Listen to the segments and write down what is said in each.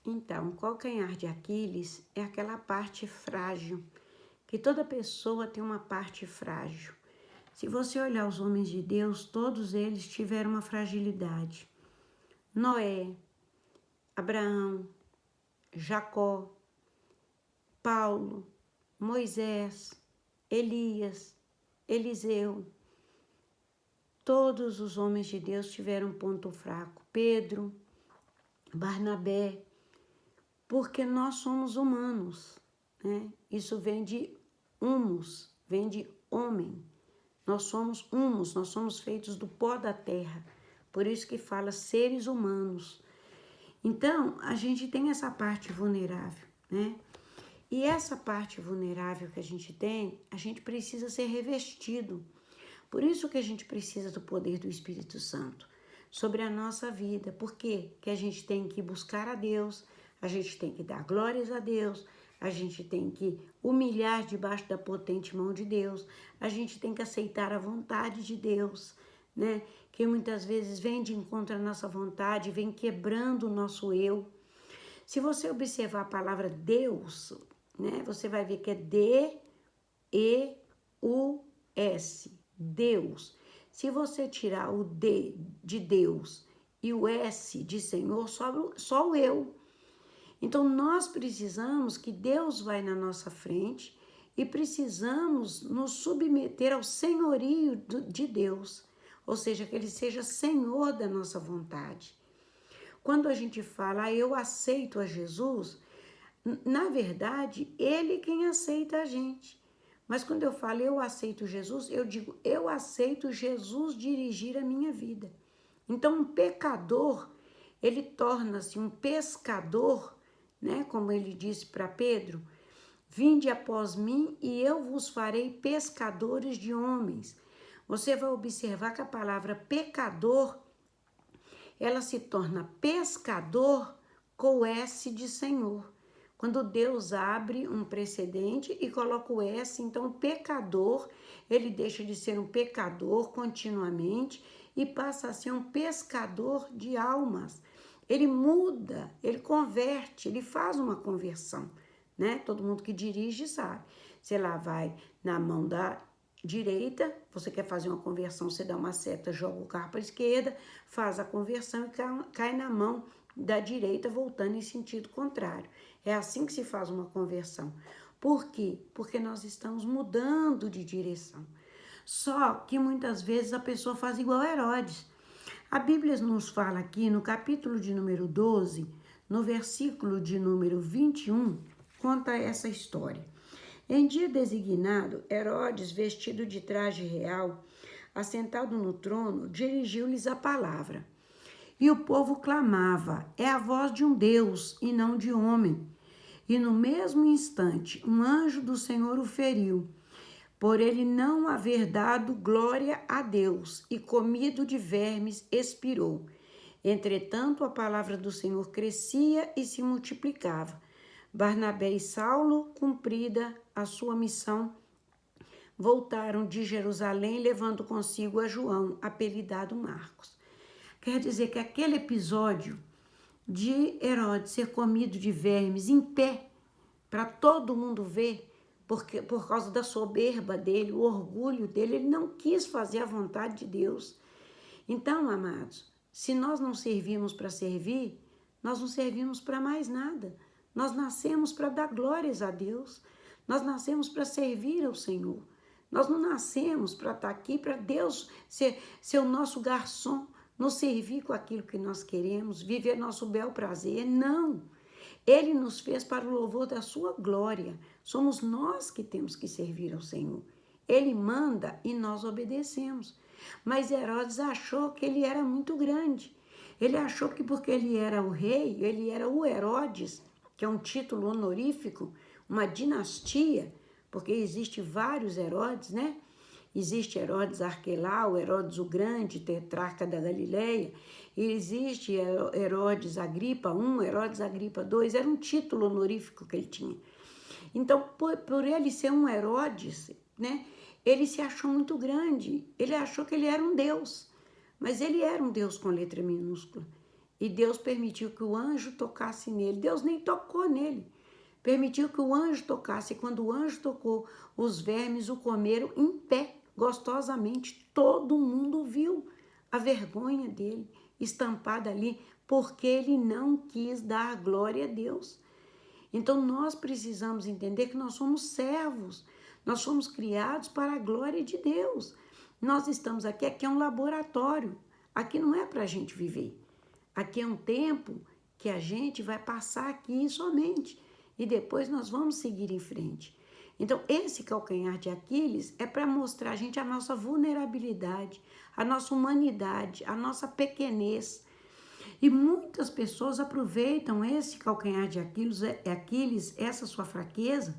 Então, o calcanhar de Aquiles é aquela parte frágil, que toda pessoa tem uma parte frágil. Se você olhar os homens de Deus, todos eles tiveram uma fragilidade. Noé, Abraão, Jacó, Paulo, Moisés, Elias, Eliseu. Todos os homens de Deus tiveram um ponto fraco. Pedro, Barnabé, porque nós somos humanos, né? Isso vem de humus, vem de homem. Nós somos humus, nós somos feitos do pó da terra. Por isso que fala seres humanos. Então, a gente tem essa parte vulnerável, né? E essa parte vulnerável que a gente precisa ser revestido. Por isso que a gente precisa do poder do Espírito Santo sobre a nossa vida. Por quê? Que a gente tem que buscar a Deus, a gente tem que dar glórias a Deus, a gente tem que humilhar debaixo da potente mão de Deus, a gente tem que aceitar a vontade de Deus, né? Que muitas vezes vem de encontro à nossa vontade, vem quebrando o nosso eu. Se você observar a palavra Deus, né? Você vai ver que é D-E-U-S, Deus. Se você tirar o D de Deus e o S de Senhor, sobra só o eu. Então, nós precisamos que Deus vai na nossa frente e precisamos nos submeter ao senhorio de Deus, ou seja, que Ele seja Senhor da nossa vontade. Quando a gente fala, eu aceito a Jesus, na verdade, Ele quem aceita a gente. Mas quando eu falo eu aceito Jesus, eu digo eu aceito Jesus dirigir a minha vida. Então, um pecador, ele torna-se um pescador, né? Como ele disse para Pedro, vinde após mim e eu vos farei pescadores de homens. Você vai observar que a palavra pecador, ela se torna pescador com o S de Senhor. Quando Deus abre um precedente e coloca o S, então o pecador, ele deixa de ser um pecador continuamente e passa a ser um pescador de almas. Ele muda, ele converte, ele faz uma conversão, né? Todo mundo que dirige sabe. Você lá vai na mão da direita, você quer fazer uma conversão, você dá uma seta, joga o carro para a esquerda, faz a conversão e cai na mão da direita, voltando em sentido contrário. É assim que se faz uma conversão. Por quê? Porque nós estamos mudando de direção. Só que muitas vezes a pessoa faz igual Herodes. A Bíblia nos fala aqui no capítulo de número 12, no versículo de número 21, conta essa história. Em dia designado, Herodes, vestido de traje real, assentado no trono, dirigiu-lhes a palavra. E o povo clamava, é a voz de um Deus e não de homem. E no mesmo instante, um anjo do Senhor o feriu, por ele não haver dado glória a Deus, e comido de vermes expirou. Entretanto, a palavra do Senhor crescia e se multiplicava. Barnabé e Saulo, cumprida a sua missão, voltaram de Jerusalém, levando consigo a João, apelidado Marcos. Quer dizer que aquele episódio de Herodes ser comido de vermes em pé, para todo mundo ver, porque por causa da soberba dele, o orgulho dele, ele não quis fazer a vontade de Deus. Então, amados, se nós não servimos para servir, nós não servimos para mais nada. Nós nascemos para dar glórias a Deus. Nós nascemos para servir ao Senhor. Nós não nascemos para estar aqui, para Deus ser o nosso garçom, nos servir com aquilo que nós queremos, viver nosso bel prazer. Não! Ele nos fez para o louvor da sua glória. Somos nós que temos que servir ao Senhor. Ele manda e nós obedecemos. Mas Herodes achou que ele era muito grande. Ele achou que porque ele era o rei, ele era o Herodes, que é um título honorífico, uma dinastia, porque existe vários Herodes, né? Existe Herodes Arquelau, Herodes o Grande, tetrarca da Galileia, e existe Herodes Agripa I, Herodes Agripa II, era um título honorífico que ele tinha. Então, por ele ser um Herodes, né, ele se achou muito grande, ele achou que ele era um Deus, mas ele era um Deus com letra minúscula. E Deus permitiu que o anjo tocasse nele. Deus nem tocou nele. Permitiu que o anjo tocasse. E quando o anjo tocou, os vermes o comeram em pé, gostosamente. Todo mundo viu a vergonha dele estampada ali, porque ele não quis dar glória a Deus. Então nós precisamos entender que nós somos servos. Nós somos criados para a glória de Deus. Nós estamos aqui é um laboratório. Aqui não é para a gente viver. Aqui é um tempo que a gente vai passar aqui somente. E depois nós vamos seguir em frente. Então, esse calcanhar de Aquiles é para mostrar a gente a nossa vulnerabilidade, a nossa humanidade, a nossa pequenez. E muitas pessoas aproveitam esse calcanhar de Aquiles, essa sua fraqueza,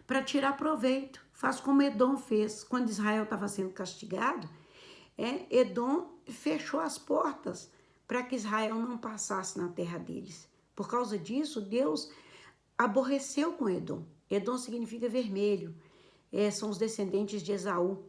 para tirar proveito. Faz como Edom fez quando Israel estava sendo castigado. Edom fechou as portas para que Israel não passasse na terra deles. Por causa disso, Deus aborreceu com Edom. Edom significa vermelho. São os descendentes de Esaú.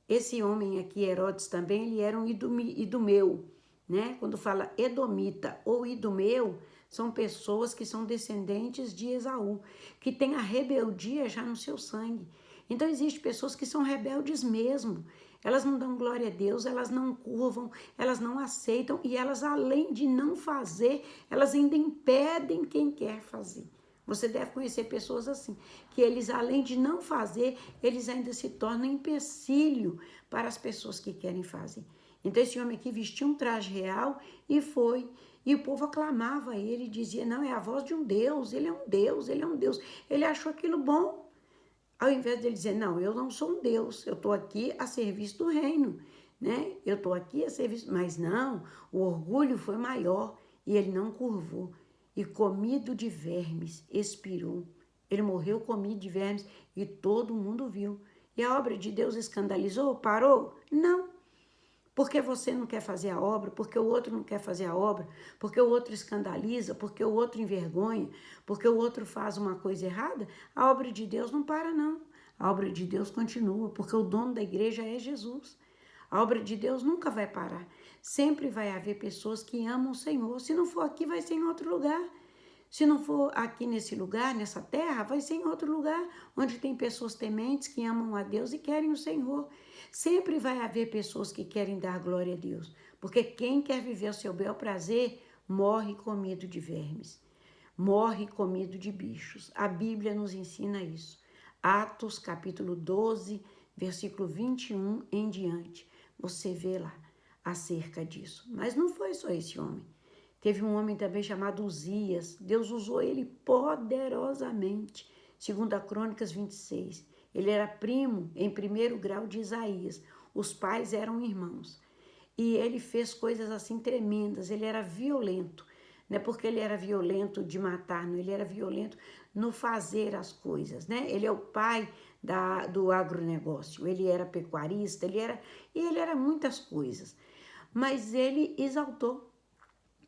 Esse homem aqui, Herodes, também, ele era um idumeu, né? Quando fala edomita ou idumeu, são pessoas que são descendentes de Esaú, que têm a rebeldia já no seu sangue. Então, existem pessoas que são rebeldes mesmo. Elas não dão glória a Deus, elas não curvam, elas não aceitam e elas, além de não fazer, elas ainda impedem quem quer fazer. Você deve conhecer pessoas assim, que eles, além de não fazer, eles ainda se tornam empecilho para as pessoas que querem fazer. Então, esse homem aqui vestiu um traje real e foi. E o povo aclamava ele e dizia, não, é a voz de um Deus, ele é um Deus, ele é um Deus. Ele achou aquilo bom. Ao invés de ele dizer, não, eu não sou um Deus, eu estou aqui a serviço do reino, né? Eu estou aqui a serviço... Mas não, o orgulho foi maior e ele não curvou. E comido de vermes, expirou. Ele morreu comido de vermes e todo mundo viu. E a obra de Deus escandalizou? Parou? Não. Porque você não quer fazer a obra, porque o outro não quer fazer a obra, porque o outro escandaliza, porque o outro envergonha, porque o outro faz uma coisa errada, a obra de Deus não para, não. A obra de Deus continua, porque o dono da igreja é Jesus. A obra de Deus nunca vai parar. Sempre vai haver pessoas que amam o Senhor. Se não for aqui, vai ser em outro lugar. Se não for aqui nesse lugar, nessa terra, vai ser em outro lugar, onde tem pessoas tementes que amam a Deus e querem o Senhor. Sempre vai haver pessoas que querem dar glória a Deus, porque quem quer viver o seu bel prazer, morre comido de vermes, morre comido de bichos. A Bíblia nos ensina isso. Atos, capítulo 12, versículo 21 em diante. Você vê lá acerca disso. Mas não foi só esse homem. Teve um homem também chamado Uzias. Deus usou ele poderosamente. Segundo a Crônicas 26. Ele era primo em primeiro grau de Isaías. Os pais eram irmãos. E ele fez coisas assim tremendas. Ele era violento. Não é porque ele era violento de matar, não. Ele era violento no fazer as coisas, né? Ele é o pai do agronegócio. Ele era pecuarista, ele era muitas coisas. Mas ele exaltou.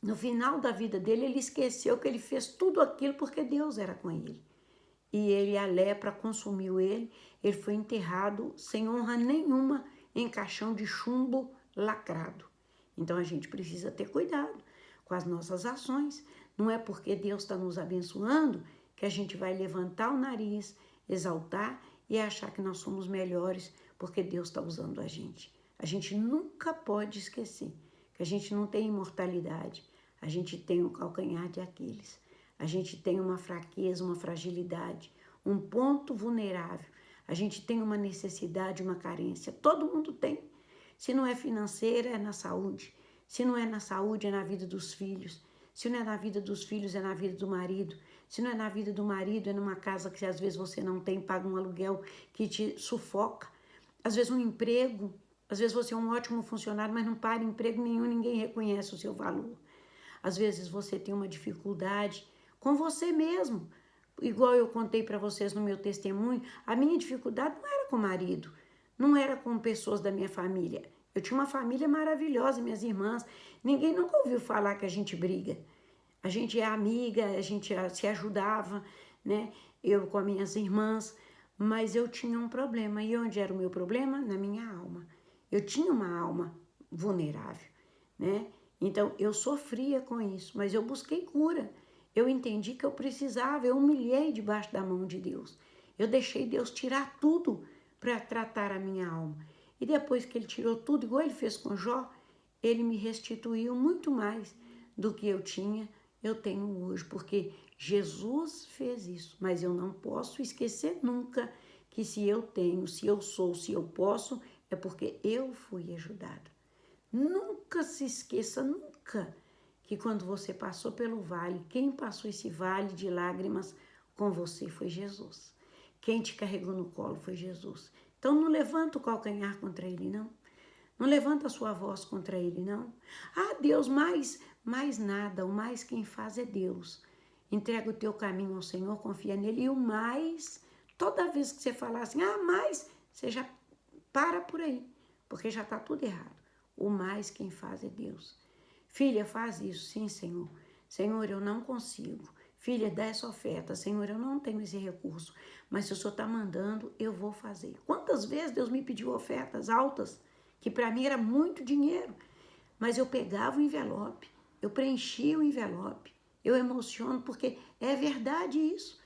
No final da vida dele, ele esqueceu que ele fez tudo aquilo porque Deus era com ele. E a lepra consumiu ele foi enterrado sem honra nenhuma em caixão de chumbo lacrado. Então a gente precisa ter cuidado com as nossas ações. Não é porque Deus está nos abençoando que a gente vai levantar o nariz, exaltar e achar que nós somos melhores porque Deus está usando a gente. A gente nunca pode esquecer que a gente não tem imortalidade. A gente tem um calcanhar de Aquiles. A gente tem uma fraqueza, uma fragilidade, um ponto vulnerável. A gente tem uma necessidade, uma carência. Todo mundo tem. Se não é financeira, é na saúde. Se não é na saúde, é na vida dos filhos. Se não é na vida dos filhos, é na vida do marido. Se não é na vida do marido, é numa casa que às vezes você não tem, paga um aluguel que te sufoca. Às vezes um emprego. Às vezes você é um ótimo funcionário, mas não para emprego nenhum, ninguém reconhece o seu valor. Às vezes você tem uma dificuldade com você mesmo. Igual eu contei para vocês no meu testemunho, a minha dificuldade não era com o marido, não era com pessoas da minha família. Eu tinha uma família maravilhosa, minhas irmãs. Ninguém nunca ouviu falar que a gente briga. A gente é amiga, a gente se ajudava, né? Eu com as minhas irmãs, mas eu tinha um problema. E onde era o meu problema? Na minha alma. Eu tinha uma alma vulnerável, né? Então, eu sofria com isso, mas eu busquei cura. Eu entendi que eu precisava, eu humilhei debaixo da mão de Deus. Eu deixei Deus tirar tudo para tratar a minha alma. E depois que ele tirou tudo, igual ele fez com Jó, ele me restituiu muito mais do que eu tinha, eu tenho hoje, porque Jesus fez isso. Mas eu não posso esquecer nunca que se eu tenho, se eu sou, se eu posso, é porque eu fui ajudada. Nunca se esqueça, nunca, que quando você passou pelo vale, quem passou esse vale de lágrimas com você foi Jesus. Quem te carregou no colo foi Jesus. Então não levanta o calcanhar contra ele, não. Não levanta a sua voz contra ele, não. Ah, Deus, mais nada, o mais quem faz é Deus. Entrega o teu caminho ao Senhor, confia nele. E o mais, toda vez que você falar assim, mais, você já para por aí, porque já está tudo errado. O mais quem faz é Deus. Filha, faz isso, sim, Senhor. Senhor, eu não consigo. Filha, dá essa oferta. Senhor, eu não tenho esse recurso, mas se o Senhor está mandando, eu vou fazer. Quantas vezes Deus me pediu ofertas altas, que para mim era muito dinheiro, mas eu pegava o envelope, eu preenchia o envelope, eu emociono porque é verdade isso.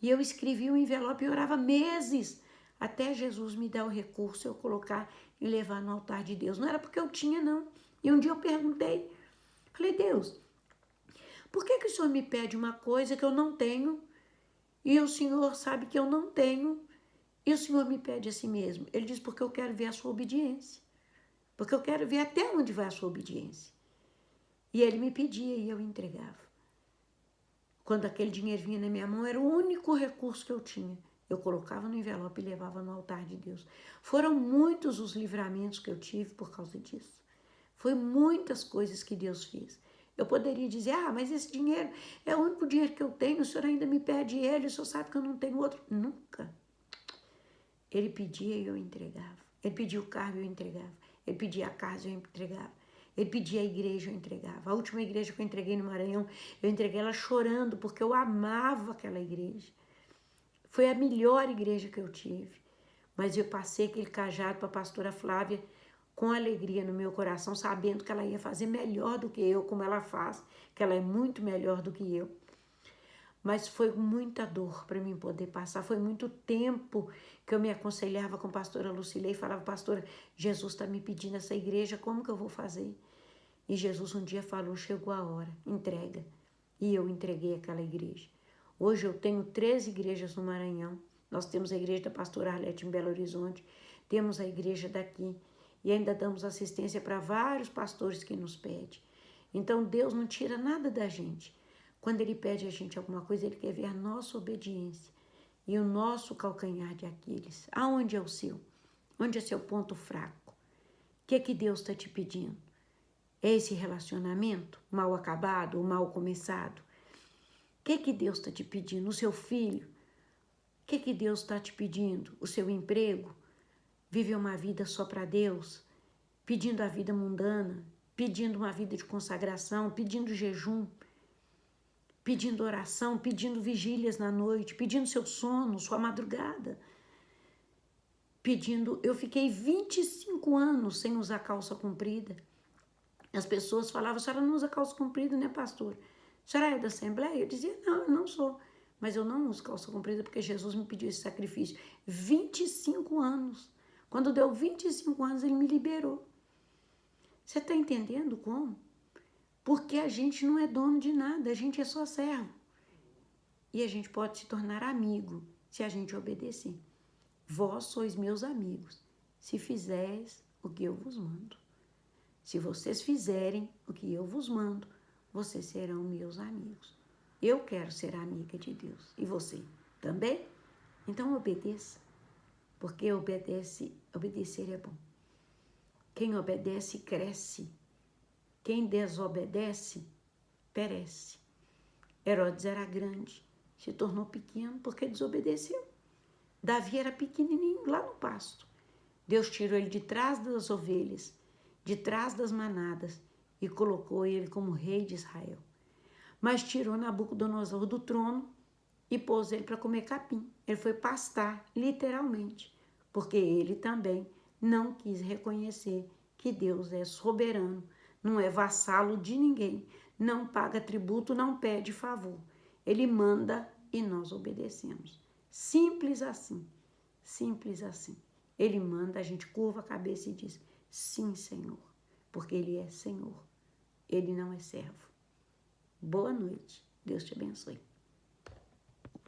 E eu escrevia o envelope e orava meses até Jesus me dar o recurso, eu colocar e levar no altar de Deus. Não era porque eu tinha, não. E um dia eu perguntei, falei, Deus, por que o Senhor me pede uma coisa que eu não tenho e o Senhor sabe que eu não tenho e o Senhor me pede assim mesmo? Ele diz, porque eu quero ver a sua obediência. Porque eu quero ver até onde vai a sua obediência. E ele me pedia e eu entregava. Quando aquele dinheiro vinha na minha mão, era o único recurso que eu tinha. Eu colocava no envelope e levava no altar de Deus. Foram muitos os livramentos que eu tive por causa disso. Foi muitas coisas que Deus fez. Eu poderia dizer, mas esse dinheiro é o único dinheiro que eu tenho, o Senhor ainda me pede ele, o Senhor sabe que eu não tenho outro. Nunca. Ele pedia e eu entregava. Ele pedia o carro e eu entregava. Ele pedia a casa e eu entregava. Ele pedia a igreja, eu entregava. A última igreja que eu entreguei no Maranhão, eu entreguei ela chorando, porque eu amava aquela igreja. Foi a melhor igreja que eu tive. Mas eu passei aquele cajado para a pastora Flávia com alegria no meu coração, sabendo que ela ia fazer melhor do que eu, como ela faz, que ela é muito melhor do que eu. Mas foi muita dor para mim poder passar, foi muito tempo que eu me aconselhava com a pastora Lucilei e falava, pastora, Jesus está me pedindo essa igreja, como que eu vou fazer? E Jesus um dia falou, chegou a hora, entrega. E eu entreguei aquela igreja. Hoje eu tenho 13 igrejas no Maranhão, nós temos a igreja da pastora Arlete em Belo Horizonte, temos a igreja daqui, e ainda damos assistência para vários pastores que nos pedem. Então Deus não tira nada da gente. Quando Ele pede a gente alguma coisa, Ele quer ver a nossa obediência e o nosso calcanhar de Aquiles. Aonde é o seu? Onde é seu ponto fraco? O que é que Deus está te pedindo? É esse relacionamento mal acabado ou mal começado? O que é que Deus está te pedindo? O seu filho? O que é que Deus está te pedindo? O seu emprego? Viver uma vida só para Deus? Pedindo a vida mundana? Pedindo uma vida de consagração? Pedindo jejum? Pedindo oração, pedindo vigílias na noite, pedindo seu sono, sua madrugada. Eu fiquei 25 anos sem usar calça comprida. As pessoas falavam, a senhora não usa calça comprida, né, pastor? A senhora é da Assembleia? Eu dizia, não, eu não sou. Mas eu não uso calça comprida porque Jesus me pediu esse sacrifício. 25 anos. Quando deu 25 anos, Ele me liberou. Você está entendendo como? Porque a gente não é dono de nada, a gente é só servo. E a gente pode se tornar amigo se a gente obedecer. Vós sois meus amigos, se fizeres o que eu vos mando. Se vocês fizerem o que eu vos mando, vocês serão meus amigos. Eu quero ser amiga de Deus. E você também? Então obedeça, porque obedecer é bom. Quem obedece, cresce. Quem desobedece, perece. Herodes era grande, se tornou pequeno porque desobedeceu. Davi era pequenininho lá no pasto. Deus tirou ele de trás das ovelhas, de trás das manadas e colocou ele como rei de Israel. Mas tirou Nabucodonosor do trono e pôs ele para comer capim. Ele foi pastar, literalmente, porque ele também não quis reconhecer que Deus é soberano não é vassalo de ninguém, não paga tributo, não pede favor. Ele manda e nós obedecemos. Simples assim, simples assim. Ele manda, a gente curva a cabeça e diz, sim, Senhor, porque Ele é Senhor, Ele não é servo. Boa noite, Deus te abençoe.